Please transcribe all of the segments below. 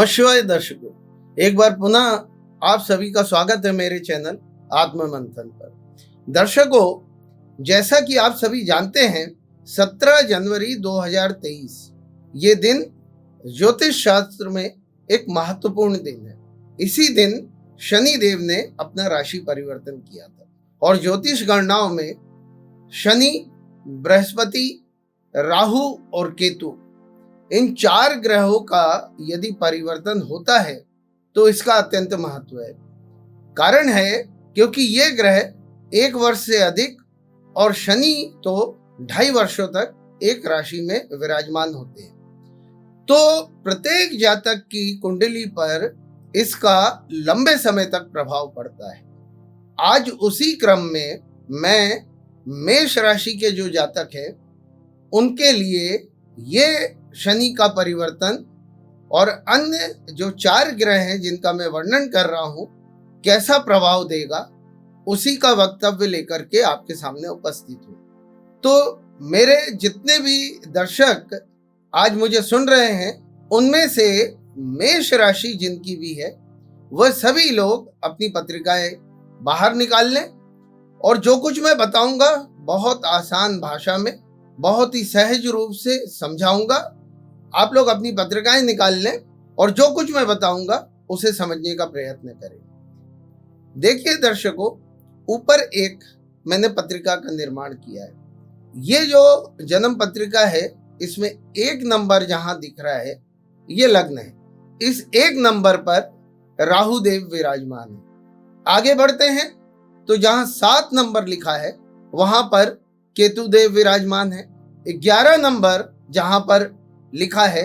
नमस्कार दर्शकों, एक बार पुनः आप सभी का स्वागत है मेरे चैनल आत्म मंथन पर। दर्शकों, जैसा कि आप सभी जानते हैं, 17 जनवरी 2023 ये दिन ज्योतिष शास्त्र में एक महत्वपूर्ण दिन है। इसी दिन शनि देव ने अपना राशि परिवर्तन किया था और ज्योतिष गणनाओं में शनि, बृहस्पति, राहु और केतु इन 4 ग्रहों का यदि परिवर्तन होता है तो इसका अत्यंत महत्व है। कारण है क्योंकि ये ग्रह 1 वर्ष से अधिक और शनि तो 2.5 वर्षों तक एक राशि में विराजमान होते हैं। तो प्रत्येक जातक की कुंडली पर इसका लंबे समय तक प्रभाव पड़ता है। आज उसी क्रम में मैं मेष राशि के जो जातक हैं उनके लिए ये शनि का परिवर्तन और अन्य जो 4 ग्रह हैं जिनका मैं वर्णन कर रहा हूं कैसा प्रभाव देगा, उसी का वक्तव्य लेकर के आपके सामने उपस्थित हूं। तो मेरे जितने भी दर्शक आज मुझे सुन रहे हैं उनमें से मेष राशि जिनकी भी है वह सभी लोग अपनी पत्रिकाएं बाहर निकाल लें और जो कुछ मैं बताऊंगा बहुत आसान भाषा में, बहुत ही सहज रूप से समझाऊंगा। आप लोग अपनी पत्रिकाएं निकाल लें और जो कुछ मैं बताऊंगा उसे समझने का प्रयत्न करें। देखिए दर्शकों, ऊपर एक मैंने पत्रिका का निर्माण किया है। ये जो जन्म पत्रिका है इसमें 1 नंबर जहां दिख रहा है ये लग्न है। इस 1 नंबर पर राहु देव विराजमान है। आगे बढ़ते हैं तो जहां 7 नंबर लिखा है वहां पर केतु देव विराजमान है। 11 नंबर जहां पर लिखा है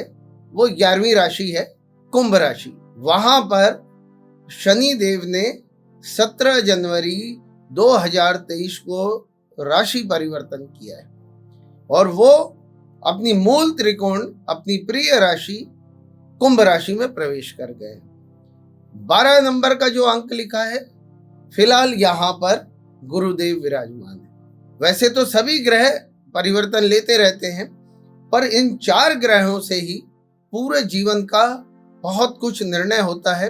वो 11वीं राशि है, कुंभ राशि। वहां पर शनि देव ने 17 जनवरी 2023 को राशि परिवर्तन किया है और वो अपनी मूल त्रिकोण, अपनी प्रिय राशि कुंभ राशि में प्रवेश कर गए। 12 नंबर का जो अंक लिखा है, फिलहाल यहां पर गुरुदेव विराजमान है। वैसे तो सभी ग्रह परिवर्तन लेते रहते हैं, पर इन 4 ग्रहों से ही पूरे जीवन का बहुत कुछ निर्णय होता है।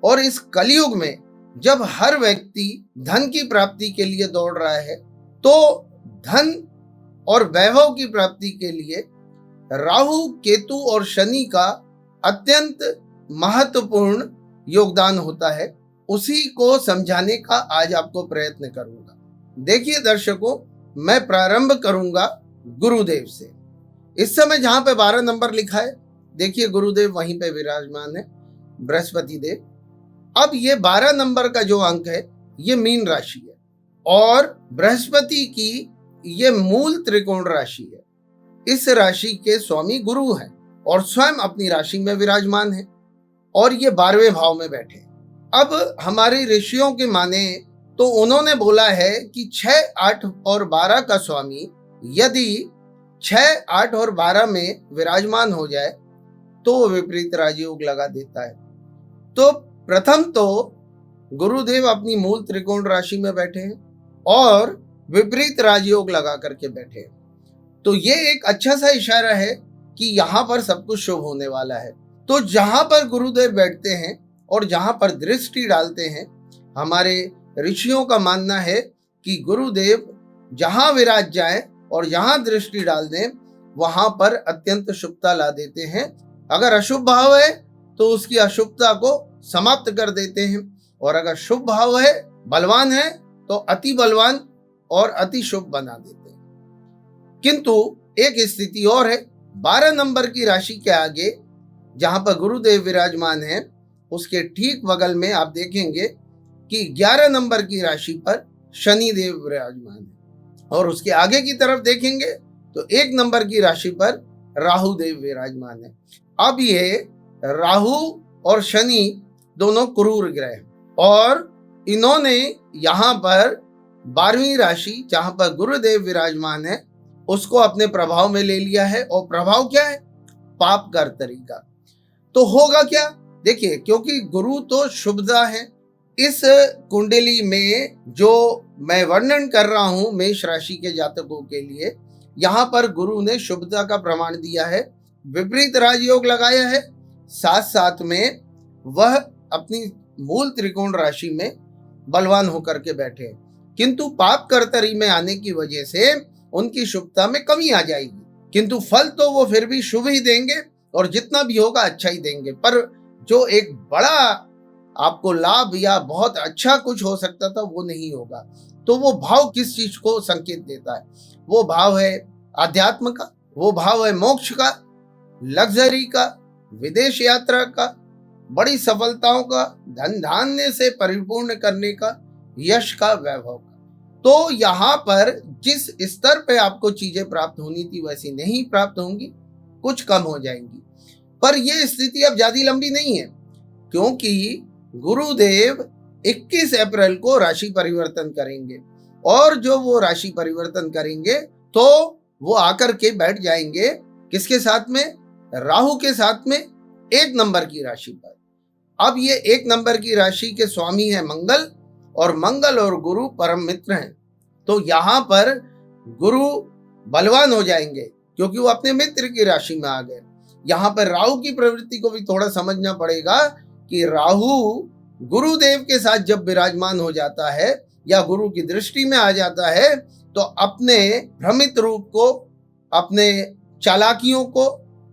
और इस कलयुग में जब हर व्यक्ति धन की प्राप्ति के लिए दौड़ रहा है तो धन और वैभव की प्राप्ति के लिए राहु, केतु और शनि का अत्यंत महत्वपूर्ण योगदान होता है। उसी को समझाने का आज आपको प्रयत्न करूंगा। देखिए दर्शकों, मैं प्रारंभ करूंगा गुरुदेव से। इस समय जहां पे 12 नंबर लिखा है, देखिए गुरुदेव वहीं पे विराजमान है, बृहस्पति देव। अब ये 12 नंबर का जो अंक है ये मीन राशि है और बृहस्पति की ये मूल त्रिकोण राशि है। इस राशि के स्वामी गुरु हैं और स्वयं अपनी राशि में विराजमान है और ये 12वें भाव में बैठे। अब हमारे ऋषियों के माने तो उन्होंने बोला है कि 6, 8 और 12 का स्वामी यदि 6, 8 और 12 में विराजमान हो जाए तो विपरीत राजयोग लगा देता है। तो प्रथम तो गुरुदेव अपनी मूल त्रिकोण राशि में बैठे हैं और विपरीत राजयोग लगा करके बैठे हैं। तो ये एक अच्छा सा इशारा है कि यहाँ पर सब कुछ शुभ होने वाला है। तो जहां पर गुरुदेव बैठते हैं और जहां पर दृष्टि डालते हैं, हमारे ऋषियों का मानना है कि गुरुदेव जहां विराज जाए और जहां दृष्टि डाल दें वहां पर अत्यंत शुभता ला देते हैं। अगर अशुभ भाव है तो उसकी अशुभता को समाप्त कर देते हैं और अगर शुभ भाव है, बलवान है, तो अति बलवान और अति शुभ बना देते हैं। किंतु एक स्थिति और है, 12 नंबर की राशि के आगे जहां पर गुरुदेव विराजमान है उसके ठीक बगल में आप देखेंगे कि 11 नंबर की राशि पर शनि देव विराजमान है और उसके आगे की तरफ देखेंगे तो 1 नंबर की राशि पर राहु देव विराजमान है। अब ये राहु और शनि दोनों क्रूर ग्रह और इन्होंने यहाँ पर 12वीं राशि जहां पर गुरुदेव विराजमान है उसको अपने प्रभाव में ले लिया है। और प्रभाव क्या है? पाप का तरीका। तो होगा क्या? देखिए, क्योंकि गुरु तो शुभदा है। इस कुंडली में जो मैं वर्णन कर रहा हूं मेष राशि के जातकों के लिए, यहाँ पर गुरु ने शुभता का प्रमाण दिया है, विपरीत राजयोग लगाया है साथ साथ में वह अपनी मूल त्रिकोण राशि में बलवान होकर के बैठे हैं, किंतु पाप कर्तरी में आने की वजह से उनकी शुभता में कमी आ जाएगी, किंतु फल तो वो फिर भी शुभ ही देंगे और जितना भी होगा अच्छा ही देंगे। पर जो एक बड़ा आपको लाभ या बहुत अच्छा कुछ हो सकता था वो नहीं होगा। तो वो भाव किस चीज को संकेत देता है? वो भाव है आध्यात्म का, वो भाव है मोक्ष का, लग्जरी का, विदेश यात्रा का, बड़ी सफलताओं का, धन धान्य से परिपूर्ण करने का, यश का, वैभव का। तो यहाँ पर जिस स्तर पे आपको चीजें प्राप्त होनी थी वैसी नहीं प्राप्त होंगी, कुछ कम हो जाएंगी। पर यह स्थिति अब ज्यादा लंबी नहीं है, क्योंकि गुरुदेव 21 अप्रैल को राशि परिवर्तन करेंगे और जो वो राशि परिवर्तन करेंगे तो वो आकर के बैठ जाएंगे किसके साथ में? राहु के साथ में 1 नंबर की राशि पर। अब ये 1 नंबर की राशि के स्वामी है मंगल, और मंगल और गुरु परम मित्र हैं। तो यहाँ पर गुरु बलवान हो जाएंगे क्योंकि वो अपने मित्र की राशि में आ गए। यहाँ पर राहु की प्रवृत्ति को भी थोड़ा समझना पड़ेगा कि राहु गुरुदेव के साथ जब विराजमान हो जाता है या गुरु की दृष्टि में आ जाता है तो अपने भ्रमित रूप को, अपने चालाकियों को,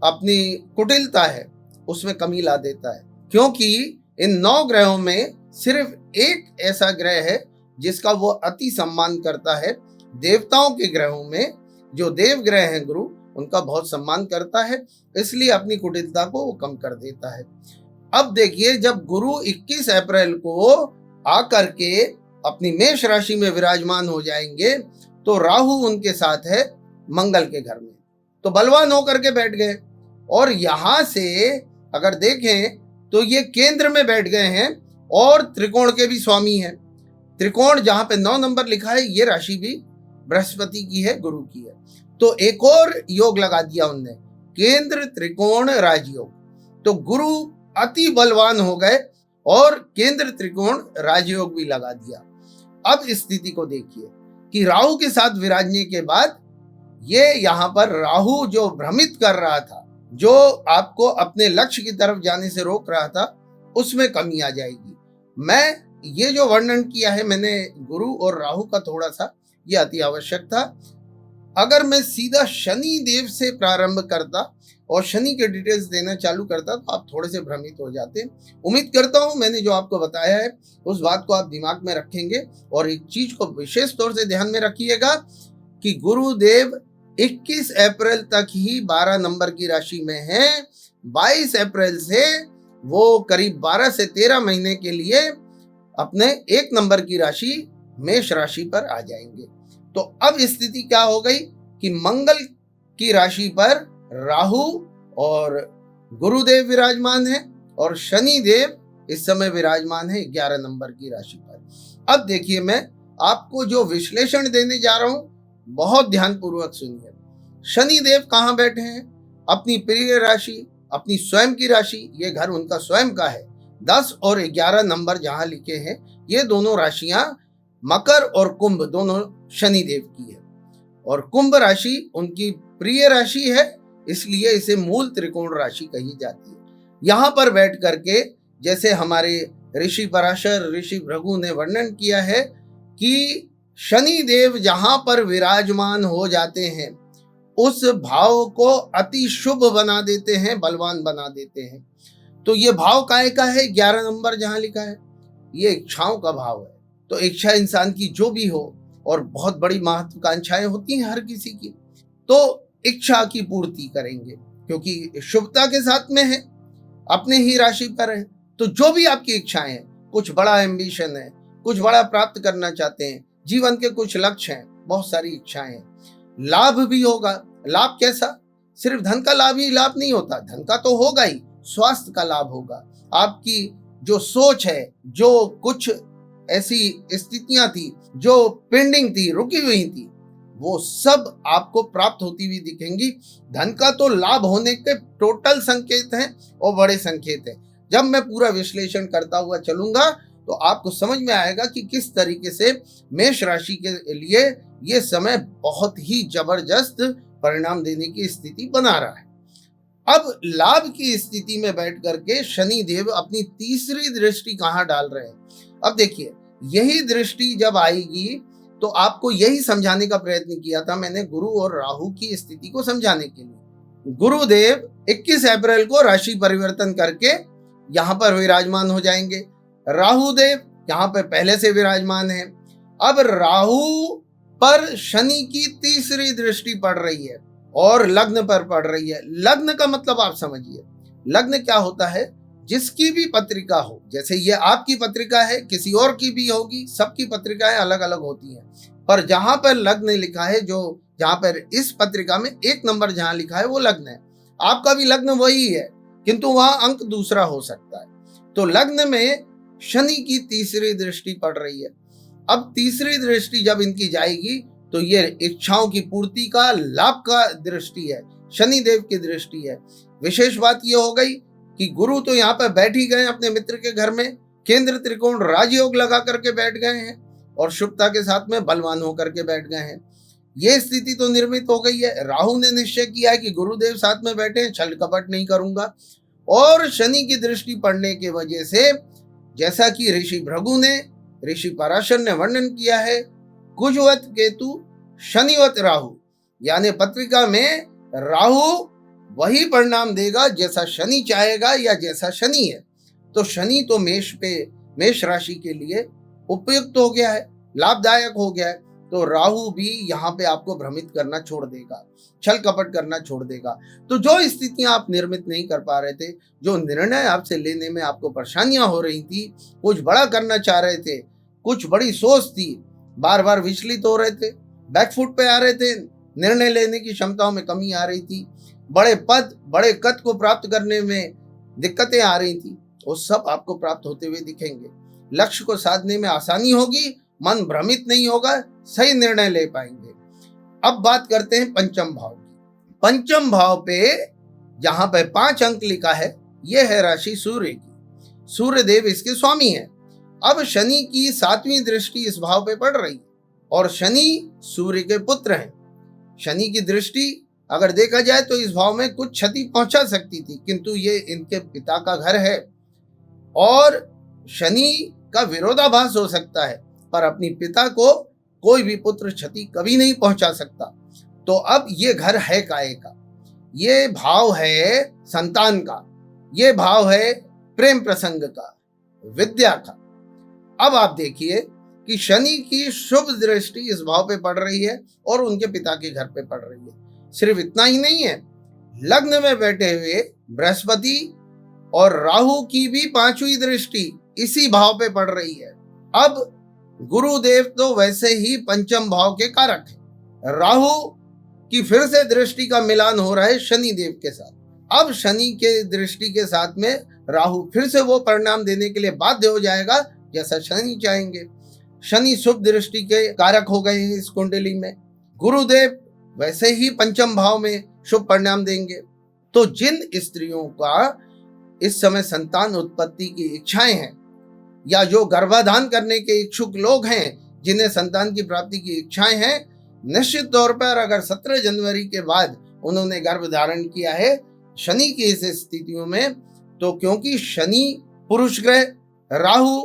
अपनी कुटिलता है उसमें कमी ला देता है। क्योंकि इन 9 ग्रहों में सिर्फ एक ऐसा ग्रह है जिसका वो अति सम्मान करता है। देवताओं के ग्रहों में जो देव ग्रह हैं गुरु, उनका बहुत सम्मान करता है, इसलिए अपनी कुटिलता को वो कम कर देता है। अब देखिए, जब गुरु 21 अप्रैल को आकर के अपनी मेष राशि में विराजमान हो जाएंगे तो राहु उनके साथ है मंगल के घर में, तो बलवान होकर के बैठ गए। और यहां से अगर देखें तो ये केंद्र में बैठ गए हैं और त्रिकोण के भी स्वामी हैं। त्रिकोण जहां पे 9 नंबर लिखा है, ये राशि भी बृहस्पति की है, गुरु की है। तो एक और योग लगा दिया उनने, केंद्र त्रिकोण राजयोग। तो गुरु अति बलवान हो गए और केंद्र त्रिकोण राजयोग भी लगा दिया। अब स्थिति को देखिए कि राहु के साथ विराजने के बाद ये यहाँ पर राहु जो भ्रमित कर रहा था, जो आपको अपने लक्ष्य की तरफ जाने से रोक रहा था, उसमें कमी आ जाएगी। मैं ये जो वर्णन किया है मैंने गुरु और राहु का, थोड़ा सा ये अति आवश्यक था। अगर मैं सीधा शनि देव से प्रारंभ करता और शनि के डिटेल्स देना चालू करता तो आप थोड़े से भ्रमित हो जाते। उम्मीद करता हूं मैंने जो आपको बताया है उस बात को आप दिमाग में रखेंगे। और एक चीज को विशेष तौर से ध्यान में रखिएगा कि गुरुदेव 21 अप्रैल तक ही 12 नंबर की राशि में हैं। 22 अप्रैल से वो करीब 12 से 13 महीने के लिए अपने 1 नंबर की राशि मेष राशि पर आ जाएंगे। तो अब स्थिति क्या हो गई कि मंगल की राशि पर राहु और गुरुदेव विराजमान है और शनि देव इस समय विराजमान है 11 नंबर की राशि पर। अब देखिए, मैं आपको जो विश्लेषण देने जा रहा हूं बहुत ध्यानपूर्वक सुनिए। शनि देव कहां बैठे हैं? अपनी प्रिय राशि, अपनी स्वयं की राशि, ये घर उनका स्वयं का है। 10 और 11 नंबर जहां लिखे हैं ये दोनों राशियां मकर और कुंभ दोनों शनि देव की है, और कुंभ राशि उनकी प्रिय राशि है, इसलिए इसे मूल त्रिकोण राशि कही जाती है। यहाँ पर बैठ करके जैसे हमारे ऋषि पराशर, ऋषि भृगु ने वर्णन किया है कि शनि देव जहां पर विराजमान हो जाते हैं उस भाव को अति शुभ बना देते हैं, बलवान बना देते हैं। तो ये भाव काय का है? 11 नंबर जहां लिखा है ये इच्छाओं का भाव है। तो इच्छा इंसान की जो भी हो, और बहुत बड़ी महत्वाकांक्षाएं होती हैं हर किसी की, तो इच्छा की पूर्ति करेंगे क्योंकि शुभता के साथ में है, अपने ही राशि पर है। तो जो भी आपकी इच्छाएं हैं, कुछ बड़ा एम्बिशन है, कुछ बड़ा प्राप्त करना चाहते हैं, जीवन के कुछ लक्ष्य हैं, बहुत सारी इच्छाएं हैं, लाभ भी होगा। लाभ कैसा? सिर्फ धन का लाभ ही लाभ नहीं होता, धन का तो होगा ही, स्वास्थ्य का लाभ होगा। आपकी जो सोच है, जो कुछ ऐसी स्थितियां थी जो पेंडिंग थी, रुकी हुई थी, वो सब आपको प्राप्त होती हुई दिखेंगी। धन का तो लाभ होने के टोटल संकेत हैं और बड़े संकेत हैं। जब मैं पूरा विश्लेषण करता हुआ चलूंगा तो आपको समझ में आएगा कि किस तरीके से मेष राशि के लिए ये समय बहुत ही जबरदस्त परिणाम देने की स्थिति बना रहा है। अब लाभ की स्थिति में बैठ करके शनि देव अपनी तीसरी दृष्टि कहाँ डाल रहे हैं। अब देखिए, यही दृष्टि जब आएगी तो आपको यही समझाने का प्रयत्न किया था मैंने गुरु और राहु की स्थिति को समझाने के लिए। गुरुदेव 21 अप्रैल को राशि परिवर्तन करके यहां पर विराजमान हो जाएंगे। राहु देव यहां पर पहले से विराजमान है। अब राहु पर शनि की तीसरी दृष्टि पड़ रही है और लग्न पर पड़ रही है। लग्न का मतलब आप समझिए, लग्न क्या होता है, जिसकी भी पत्रिका हो, जैसे ये आपकी पत्रिका है, किसी और की भी होगी, सबकी पत्रिकाएं अलग अलग होती हैं, पर जहां पर लग्न लिखा है, जो जहां पर इस पत्रिका में 1 नंबर जहां लिखा है वो लग्न है। आपका भी लग्न वही है, किंतु वहां अंक दूसरा हो सकता है। तो लग्न में शनि की तीसरी दृष्टि पड़ रही है। अब तीसरी दृष्टि जब इनकी जाएगी तो ये इच्छाओं की पूर्ति का, लाभ का दृष्टि है, शनि देव की दृष्टि है। विशेष बात यह हो गई कि गुरु तो यहाँ पर बैठ ही गए अपने मित्र के घर में, केंद्र त्रिकोण राजयोग लगा करके बैठ गए हैं और शुभता के साथ में बलवान होकर के बैठ गए हैं। ये स्थिति तो निर्मित हो गई है। राहु ने निश्चय किया है कि गुरुदेव साथ में बैठे हैं, छल कपट नहीं करूंगा। और शनि की दृष्टि पड़ने की वजह से, जैसा कि ऋषि भृगु ने, ऋषि पराशर ने वर्णन किया है, कुजवत केतु शनिवत राहु, यानी पत्रिका में राहु वही परिणाम देगा जैसा शनि चाहेगा या जैसा शनि है। तो शनि तो मेष राशि के लिए उपयुक्त हो गया है, लाभदायक हो गया है। तो राहु भी यहाँ पे आपको भ्रमित करना छोड़ देगा, छल कपट करना छोड़ देगा। तो जो स्थितियां आप निर्मित नहीं कर पा रहे थे, जो निर्णय आपसे लेने में आपको परेशानियां हो रही थी, कुछ बड़ा करना चाह रहे थे, कुछ बड़ी सोच थी, बार बार विचलित हो रहे थे, बैकफुट पे आ रहे थे, निर्णय लेने की क्षमताओं में कमी आ रही थी, बड़े पद बड़े कद को प्राप्त करने में दिक्कतें आ रही थी, वो सब आपको प्राप्त होते हुए दिखेंगे। लक्ष्य को साधने में आसानी होगी, मन भ्रमित नहीं होगा, सही निर्णय ले पाएंगे। अब बात करते हैं पंचम भाव की। पंचम भाव पे जहां पे 5 अंक लिखा है, यह है राशि सूर्य की। सूर्य देव इसके स्वामी है। अब शनि की 7वीं दृष्टि इस भाव पे पड़ रही है और शनि सूर्य के पुत्र हैं। शनि की दृष्टि अगर देखा जाए तो इस भाव में कुछ क्षति पहुंचा सकती थी, किंतु ये इनके पिता का घर है और शनि का विरोधाभास हो सकता है, पर अपनी पिता को कोई भी पुत्र क्षति कभी नहीं पहुंचा सकता। तो अब ये घर है काहे का, ये भाव है संतान का, ये भाव है प्रेम प्रसंग का, विद्या का। अब आप देखिए कि शनि की शुभ दृष्टि इस भाव पे पड़ रही है और उनके पिता के घर पे पड़ रही है। सिर्फ इतना ही नहीं है, लग्न में बैठे हुए बृहस्पति और राहु की भी 5वीं दृष्टि इसी भाव पे पड़ रही है। अब गुरुदेव तो वैसे ही पंचम भाव के कारक है, राहु की फिर से दृष्टि का मिलान हो रहा है शनि देव के साथ। अब शनि के दृष्टि के साथ में राहु फिर से वो परिणाम देने के लिए बाध्य हो जाएगा जैसा शनि चाहेंगे। शनि शुभ दृष्टि के कारक हो गए हैं इस कुंडली में, गुरुदेव वैसे ही पंचम भाव में शुभ परिणाम देंगे। तो जिन स्त्रियों का इस समय संतान उत्पत्ति की इच्छाएं हैं या जो गर्भाधान करने के इच्छुक लोग हैं, जिन्हें संतान की प्राप्ति की इच्छाएं हैं, निश्चित तौर पर अगर 17 जनवरी के बाद उन्होंने गर्भ धारण किया है शनि की इस स्थितियों में, तो क्योंकि शनि पुरुष ग्रह, राहु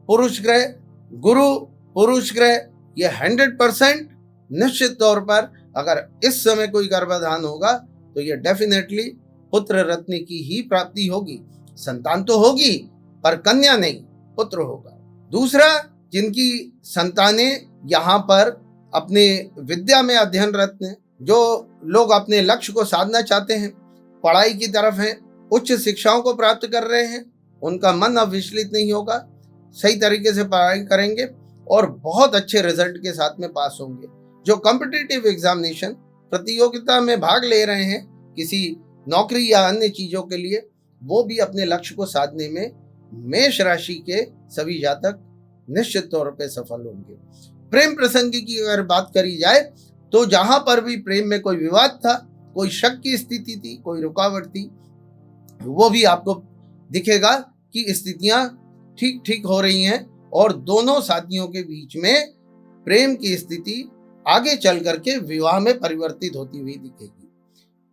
पुरुष ग्रह, गुरु पुरुष ग्रह, ये 100% निश्चित तौर पर अगर इस समय कोई गर्भाधान होगा तो ये डेफिनेटली पुत्र रत्न की ही प्राप्ति होगी। संतान तो होगी पर कन्या नहीं, पुत्र होगा। दूसरा, जिनकी संतानें यहाँ पर अपने विद्या में अध्ययनरत हैं, जो लोग अपने लक्ष्य को साधना चाहते हैं, पढ़ाई की तरफ हैं, उच्च शिक्षाओं को प्राप्त कर रहे हैं, उनका मन अब विचलित नहीं होगा, सही तरीके से पढ़ाई करेंगे और बहुत अच्छे रिजल्ट के साथ में पास होंगे। जो कॉम्पिटिटिव एग्जामिनेशन प्रतियोगिता में भाग ले रहे हैं किसी नौकरी या अन्य चीजों के लिए, वो भी अपने लक्ष्य को साधने में मेष राशि के सभी जातक निश्चित तौर पे सफल होंगे। प्रेम प्रसंग की अगर बात करी जाए तो जहां पर भी प्रेम में कोई विवाद था, कोई शक की स्थिति थी, कोई रुकावट थी, वो भी आपको दिखेगा कि स्थितियां ठीक ठीक हो रही हैं और दोनों साथियों के बीच में प्रेम की स्थिति आगे चल करके विवाह में परिवर्तित होती हुई दिखेगी।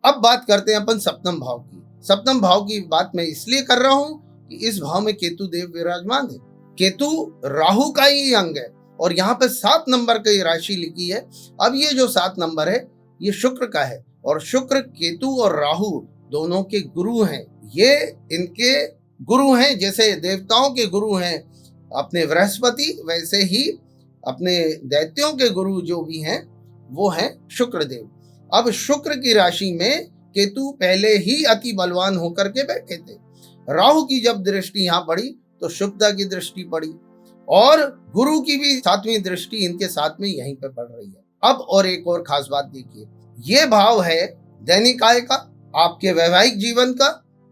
अब बात करते हैं अपन सप्तम भाव की। सप्तम भाव की बात मैं इसलिए कर रहा हूं कि इस भाव में केतु देव विराजमान है। केतु राहु का ही अंग है और यहाँ पे 7 नंबर की राशि लिखी है। अब ये जो 7 नंबर है ये शुक्र का है और शुक्र केतु और राहु दोनों के गुरु हैं। ये इनके गुरु हैं, जैसे देवताओं के गुरु हैं अपने बृहस्पति, वैसे ही अपने दैत्यों के गुरु जो भी हैं वो हैं शुक्र देव। अब शुक्र की राशि में केतु पहले ही अति बलवान होकर के बैठे थे। राहु की जब दृष्टि यहाँ पड़ी तो शुभता की दृष्टि पड़ी और गुरु की भी 7वीं दृष्टि इनके साथ में यहीं पे पड़ रही है। अब और एक और खास बात देखिए, ये भाव है दैनिक आय का, आपके वैवाहिक जीवन का,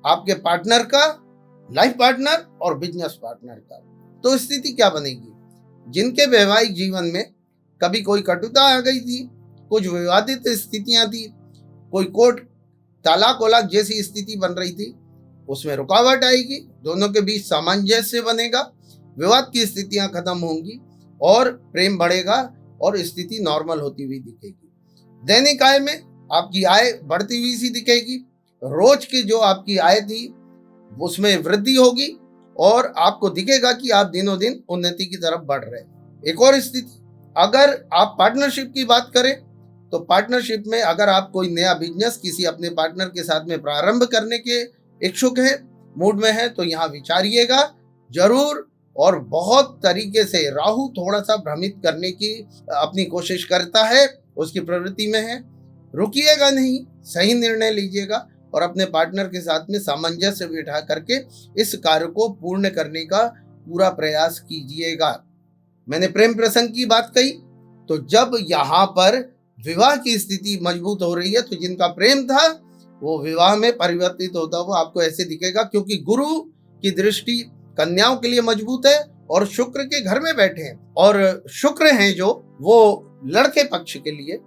आपके पार्टनर का, लाइफ पार्टनर और बिजनेस पार्टनर का। तो स्थिति क्या बनेगी? जिनके वैवाहिक जीवन में कभी कोई कटुता आ गई थी, कुछ विवादित स्थितियां थी, कोई कोर्ट तलाक वलाक जैसी स्थिति बन रही थी, उसमें रुकावट आएगी, दोनों के बीच सामंजस्य बनेगा, विवाद की स्थितियां खत्म होंगी और प्रेम बढ़ेगा और स्थिति नॉर्मल होती हुई दिखेगी। दैनिक आय में आपकी आय बढ़ती हुई सी दिखेगी। रोज की जो आपकी आय थी उसमें वृद्धि होगी और आपको दिखेगा कि आप दिनों दिन उन्नति की तरफ बढ़ रहे हैं। एक और स्थिति, अगर आप पार्टनरशिप की बात करें तो पार्टनरशिप में अगर आप कोई नया बिजनेस किसी अपने पार्टनर के साथ में प्रारंभ करने के इच्छुक है, मूड में है, तो यहाँ विचारिएगा जरूर। और बहुत तरीके से राहु थोड़ा सा भ्रमित करने की अपनी कोशिश करता है, उसकी प्रवृत्ति में है। रुकिएगा नहीं, सही निर्णय लीजिएगा और अपने पार्टनर के साथ में सामंजस्य बिठा करके इस कार्य को पूर्ण करने का पूरा प्रयास कीजिएगा। मैंने प्रेम प्रसंग की बात कही, तो जब यहाँ पर विवाह की स्थिति मजबूत हो रही है तो जिनका प्रेम था वो विवाह में परिवर्तित होता हुआ आपको ऐसे दिखेगा, क्योंकि गुरु की दृष्टि कन्याओं के लिए मजबूत है और शुक्र के घर में बैठे हैं और शुक्र हैं जो वो लड़के पक्ष के लिए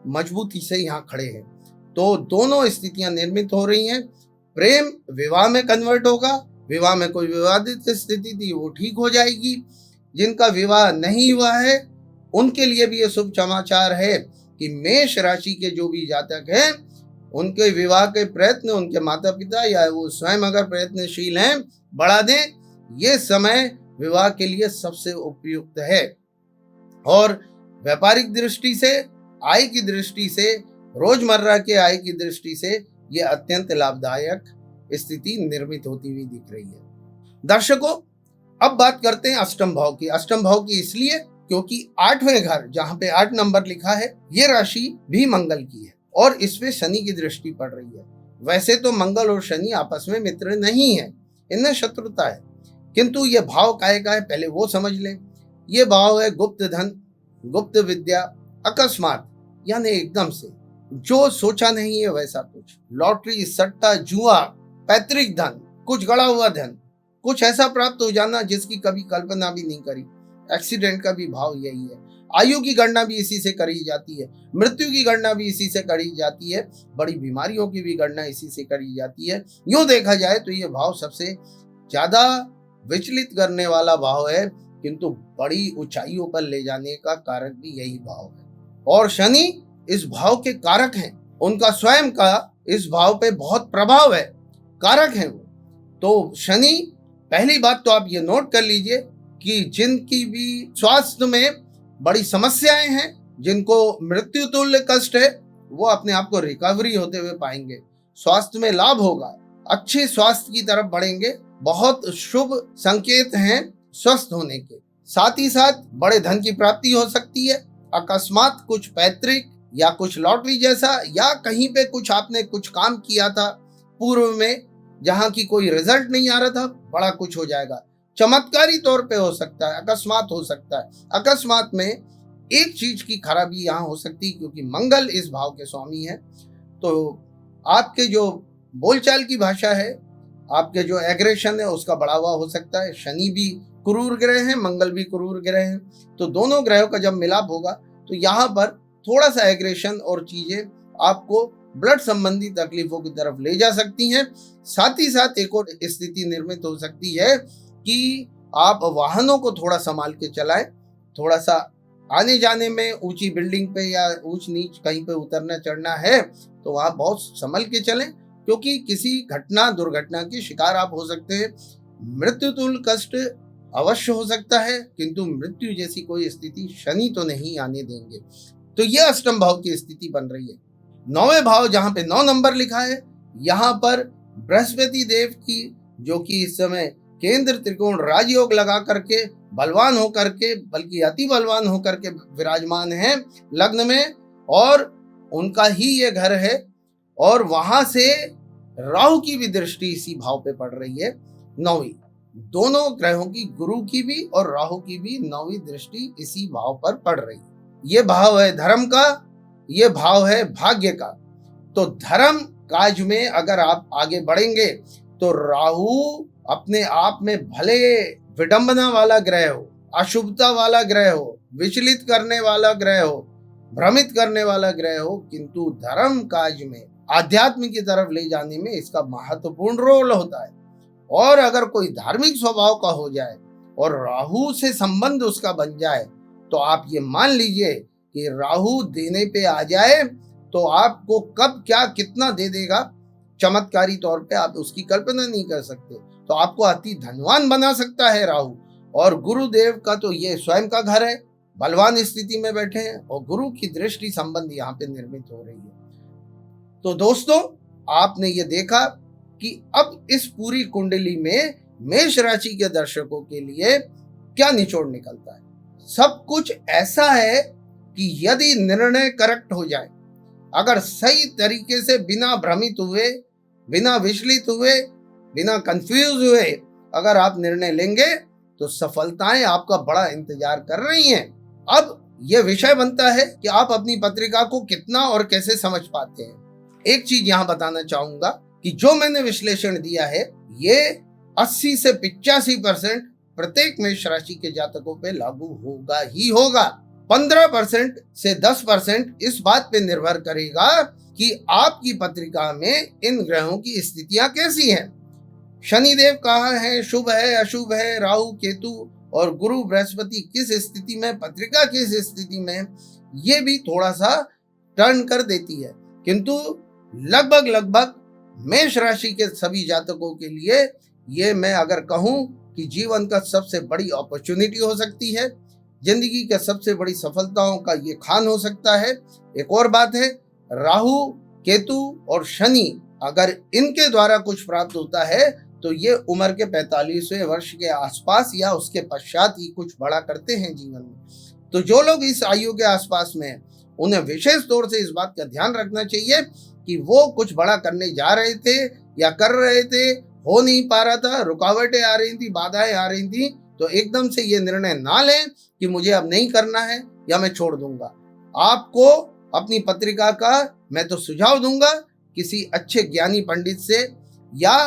मजबूती से यहाँ खड़े हैं। तो दोनों स्थितियां निर्मित हो रही हैं। प्रेम विवाह में कन्वर्ट होगा, विवाह में कोई विवादित स्थिति थी वो ठीक हो जाएगी। जिनका विवाह नहीं हुआ है उनके लिए भी ये शुभ समाचार है कि मेष राशि के जो भी जातक हैं उनके विवाह के प्रयत्न उनके माता पिता या वो स्वयं अगर प्रयत्नशील हैं बढ़ा दें। ये समय विवाह के लिए सबसे उपयुक्त है और व्यापारिक दृष्टि से, आय की दृष्टि से, रोजमर्रा के आय की दृष्टि से ये अत्यंत लाभदायक स्थिति निर्मित होती हुई दिख रही है। दर्शकों, अब बात करते हैं अष्टम भाव की। अष्टम भाव की इसलिए क्योंकि 8वें घर जहां पे 8 नंबर लिखा है ये राशि भी मंगल की है और इसमें शनि की दृष्टि पड़ रही है। वैसे तो मंगल और शनि आपस में मित्र नहीं है, इनमें शत्रुता है, किंतु ये भाव काहे का है पहले वो समझ लें। ये भाव है गुप्त धन, गुप्त विद्या, अकस्मात, यानी एकदम से जो सोचा नहीं है वैसा कुछ, लॉटरी, सट्टा, जुआ, पैतृक धन, कुछ गड़ा हुआ धन, कुछ ऐसा प्राप्त हो जाना जिसकी कभी कल्पना भी नहीं करी। एक्सीडेंट का भी भाव यही है। आयु की गणना भी इसी से करी जाती है, मृत्यु की गणना भी इसी से करी जाती है, बड़ी बीमारियों की भी गणना इसी से करी जाती है। यूं देखा जाए तो ये भाव सबसे ज्यादा विचलित करने वाला भाव है, किंतु बड़ी ऊंचाइयों पर ले जाने का कारक भी यही भाव है। और शनि इस भाव के कारक हैं, उनका स्वयं का इस भाव पे बहुत प्रभाव है, कारक है वो। तो शनि, पहली बात तो आप ये नोट कर लीजिए कि जिनकी भी स्वास्थ्य में बड़ी समस्याएं हैं, जिनको मृत्यु तुल्य कष्ट है, वो अपने आप को रिकवरी होते हुए पाएंगे, स्वास्थ्य में लाभ होगा, अच्छे स्वास्थ्य की तरफ बढ़ेंगे। बहुत शुभ संकेत हैं स्वस्थ होने के। साथ ही साथ बड़े धन की प्राप्ति हो सकती है, अकस्मात कुछ पैतृक या कुछ लॉटरी जैसा, या कहीं पे कुछ आपने कुछ काम किया था पूर्व में जहां की कोई रिजल्ट नहीं आ रहा था, बड़ा कुछ हो जाएगा। चमत्कारी तौर पे हो सकता है, अकस्मात हो सकता है। अकस्मात में एक चीज की खराबी यहाँ हो सकती है क्योंकि मंगल इस भाव के स्वामी है, तो आपके जो बोलचाल की भाषा है, आपके जो एग्रेशन है उसका बढ़ावा हो सकता है। शनि भी क्रूर ग्रह है, मंगल भी क्रूर ग्रह है, तो दोनों ग्रहों का जब मिलाप होगा तो यहाँ पर थोड़ा सा एग्रेशन और चीजें आपको ब्लड संबंधी तकलीफों की तरफ ले जा सकती हैं। साथ ही साथ एक और स्थिति निर्मित हो सकती है कि आप वाहनों को थोड़ा संभाल के चलाएं, थोड़ा सा आने जाने में ऊंची बिल्डिंग पे या ऊंच नीच कहीं पे उतरना चढ़ना है तो वहां बहुत संभल के चलें, क्योंकि किसी घटना दुर्घटना की शिकार आप हो सकते हैं। मृत्यु तुल्य कष्ट अवश्य हो सकता है, किंतु मृत्यु जैसी कोई स्थिति शनि तो नहीं आने देंगे। तो यह अष्टम भाव की स्थिति बन रही है। 9वें भाव जहां पे 9 नंबर लिखा है, यहाँ पर बृहस्पति देव की, जो कि इस समय केंद्र त्रिकोण राजयोग लगा करके बलवान होकर के, बल्कि अति बलवान होकर के विराजमान है लग्न में, और उनका ही ये घर है, और वहां से राहु की भी दृष्टि इसी भाव पे पड़ रही है, 9वीं। दोनों ग्रहों की, गुरु की भी और राहु की भी 9वीं दृष्टि इसी भाव पर पड़ रही है। ये भाव है धर्म का, ये भाव है भाग्य का। तो धर्म काज में अगर आप आगे बढ़ेंगे तो राहु अपने आप में भले विडंबना वाला ग्रह हो, अशुभता वाला ग्रह हो, विचलित करने वाला ग्रह हो, भ्रमित करने वाला ग्रह हो, किंतु धर्म काज में आध्यात्म की तरफ ले जाने में इसका महत्वपूर्ण रोल होता है। और अगर कोई धार्मिक स्वभाव का हो जाए और राहु से संबंध उसका बन जाए, तो आप ये मान लीजिए कि राहु देने पे आ जाए तो आपको कब क्या कितना दे देगा, चमत्कारी तौर पे आप उसकी कल्पना नहीं कर सकते। तो आपको अति धनवान बना सकता है राहु। और गुरुदेव का तो ये स्वयं का घर है, बलवान स्थिति में बैठे हैं, और गुरु की दृष्टि संबंध यहाँ पे निर्मित हो रही है। तो दोस्तों, आपने ये देखा कि अब इस पूरी कुंडली में मेष राशि के दर्शकों के लिए क्या निचोड़ निकलता है। सब कुछ ऐसा है कि यदि निर्णय करेक्ट हो जाए, अगर सही तरीके से बिना भ्रमित हुए, बिना विचलित हुए, बिना कंफ्यूज हुए अगर आप निर्णय लेंगे तो सफलताएं आपका बड़ा इंतजार कर रही हैं। अब यह विषय बनता है कि आप अपनी पत्रिका को कितना और कैसे समझ पाते हैं। एक चीज यहां बताना चाहूंगा कि जो मैंने विश्लेषण दिया है, ये 80 से 85% प्रत्येक मेष राशि के जातकों पे लागू होगा ही होगा। 15% से 10% इस बात पे निर्भर करेगा कि आपकी पत्रिका में इन ग्रहों की स्थितियां कैसी हैं। शनिदेव कहाँ है, शुभ है, अशुभ है, राहु केतु और गुरु बृहस्पति किस स्थिति में, पत्रिका किस स्थिति में, ये भी थोड़ा सा टर्न कर देती है। किंतु लगभग मेष राशि के सभी जातकों के लिए ये मैं अगर कहूं कि जीवन का सबसे बड़ी अपॉर्चुनिटी हो सकती है, जिंदगी के सबसे बड़ी सफलताओं का ये खान हो सकता है। एक और बात है, राहु केतु और शनि अगर इनके द्वारा कुछ प्राप्त होता है तो ये उम्र के 45वें वर्ष के आसपास या उसके पश्चात ही कुछ बड़ा करते हैं जीवन में। तो जो लोग इस आयु के आसपास में हैं, उन्हें विशेष तौर से इस बात का ध्यान रखना चाहिए कि वो कुछ बड़ा करने जा रहे थे या कर रहे थे, हो नहीं पा रहा था, रुकावटें आ रही थी, बाधाएं आ रही थी, तो एकदम से ये निर्णय ना लें कि मुझे अब नहीं करना है या मैं छोड़ दूंगा। आपको अपनी पत्रिका का मैं तो सुझाव दूंगा, किसी अच्छे ज्ञानी पंडित से या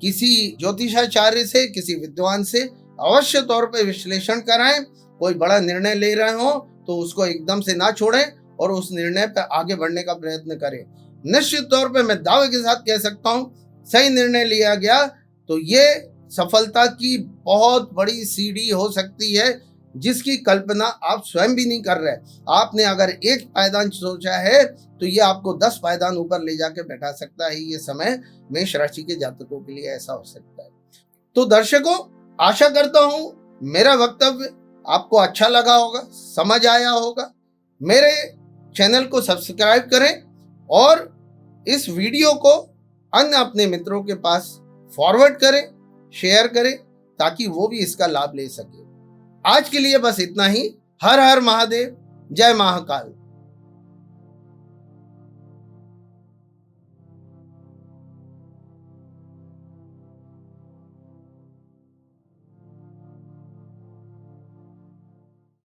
किसी ज्योतिषाचार्य से, किसी विद्वान से अवश्य तौर पर विश्लेषण कराएं। कोई बड़ा निर्णय ले रहे हो तो उसको एकदम से ना छोड़ें और उस निर्णय पर आगे बढ़ने का प्रयत्न करें। निश्चित तौर पे मैं दावे के साथ कह सकता हूं, सही निर्णय लिया गया तो ये सफलता की बहुत बड़ी सीढ़ी हो सकती है, जिसकी कल्पना आप स्वयं भी नहीं कर रहे। आपने अगर एक पायदान सोचा है तो ये आपको 10 पायदान ऊपर ले जाके बैठा सकता है। ये समय मेष राशि के जातकों के लिए ऐसा हो सकता है। तो दर्शकों, आशा करता हूं मेरा वक्तव्य आपको अच्छा लगा होगा, समझ आया होगा। मेरे चैनल को सब्सक्राइब करें और इस वीडियो को अन्य अपने मित्रों के पास फॉरवर्ड करें, शेयर करें, ताकि वो भी इसका लाभ ले सके। आज के लिए बस इतना ही। हर हर महादेव, जय महाकाल।